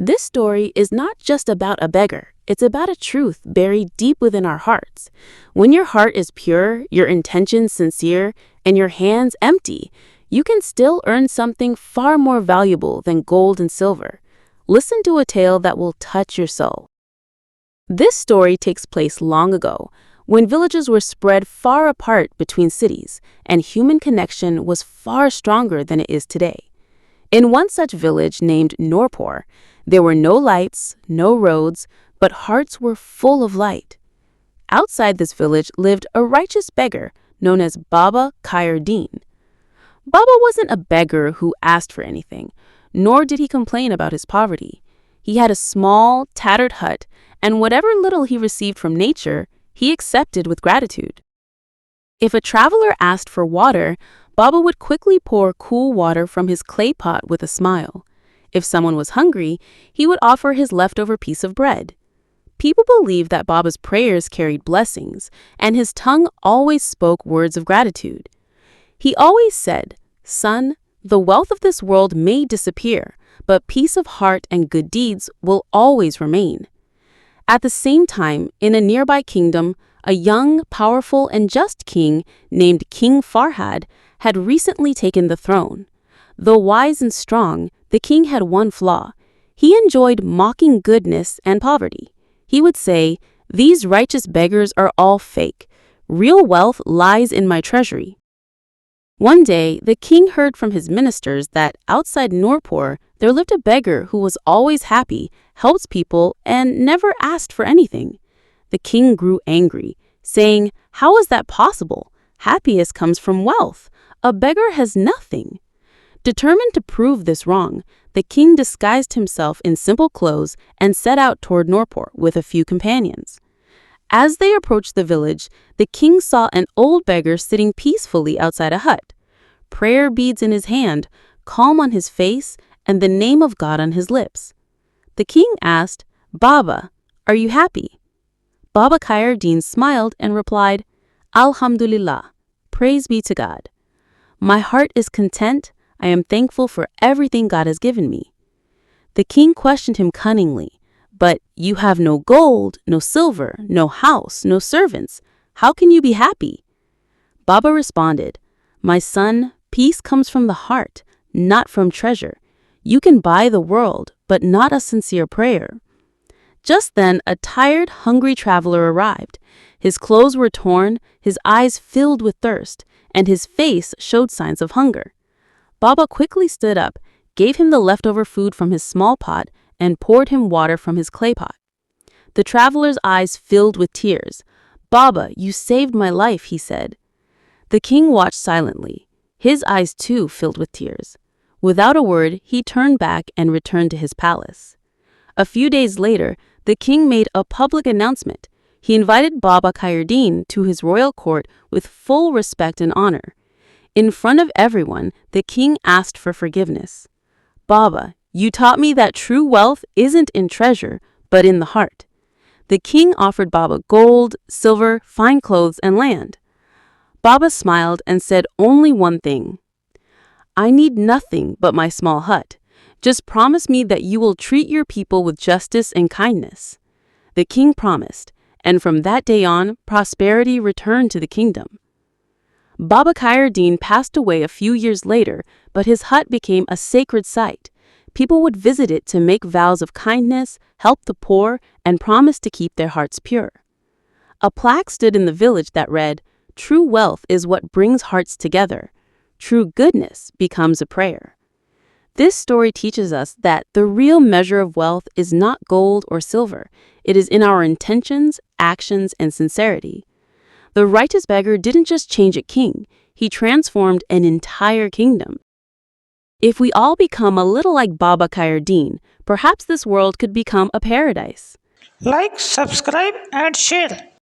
This story is not just about a beggar, it's about a truth buried deep within our hearts. When your heart is pure, your intentions sincere, and your hands empty, you can still earn something far more valuable than gold and silver. Listen to a tale that will touch your soul. This story takes place long ago, when villages were spread far apart between cities, and human connection was far stronger than it is today. In one such village named Nurpur, there were no lights, no roads, but hearts were full of light. Outside this village lived a righteous beggar known as Baba Khair Deen. Baba wasn't a beggar who asked for anything, nor did he complain about his poverty. He had a small, tattered hut, and whatever little he received from nature, he accepted with gratitude. If a traveler asked for water, Baba would quickly pour cool water from his clay pot with a smile. If someone was hungry, he would offer his leftover piece of bread. People believed that Baba's prayers carried blessings, and his tongue always spoke words of gratitude. He always said, "Son, the wealth of this world may disappear, but peace of heart and good deeds will always remain." At the same time, in a nearby kingdom, a young, powerful, and just king named King Farhad had recently taken the throne. Though wise and strong, the king had one flaw. He enjoyed mocking goodness and poverty. He would say, "These righteous beggars are all fake. Real wealth lies in my treasury." One day, the king heard from his ministers that outside Nurpur, there lived a beggar who was always happy, helped people, and never asked for anything. The king grew angry, saying, "How is that possible? Happiness comes from wealth. A beggar has nothing." Determined to prove this wrong, the king disguised himself in simple clothes and set out toward Nurpur with a few companions. As they approached the village, the king saw an old beggar sitting peacefully outside a hut, prayer beads in his hand, calm on his face, and the name of God on his lips. The king asked, "Baba, are you happy?" Baba Khair Deen smiled and replied, "Alhamdulillah, praise be to God. My heart is content. I am thankful for everything God has given me." The king questioned him cunningly, "But you have no gold, no silver, no house, no servants. How can you be happy?" Baba responded, "My son, peace comes from the heart, not from treasure. You can buy the world, but not a sincere prayer." Just then, a tired, hungry traveler arrived. His clothes were torn, his eyes filled with thirst, and his face showed signs of hunger. Baba quickly stood up, gave him the leftover food from his small pot, and poured him water from his clay pot. The traveler's eyes filled with tears. "Baba, you saved my life," he said. The king watched silently. His eyes too filled with tears. Without a word, he turned back and returned to his palace. A few days later, the king made a public announcement. He invited Baba Khair Deen to his royal court with full respect and honor. In front of everyone, the king asked for forgiveness. "Baba, you taught me that true wealth isn't in treasure, but in the heart." The king offered Baba gold, silver, fine clothes, and land. Baba smiled and said only one thing, "I need nothing but my small hut. Just promise me that you will treat your people with justice and kindness." The king promised, and from that day on, prosperity returned to the kingdom. Baba Khair Deen passed away a few years later, but his hut became a sacred site. People would visit it to make vows of kindness, help the poor, and promise to keep their hearts pure. A plaque stood in the village that read, "True wealth is what brings hearts together. True goodness becomes a prayer." This story teaches us that the real measure of wealth is not gold or silver. It is in our intentions, actions, and sincerity. The righteous beggar didn't just change a king, he transformed an entire kingdom. If we all become a little like Baba Khair Deen, perhaps this world could become a paradise. Like, subscribe, and share.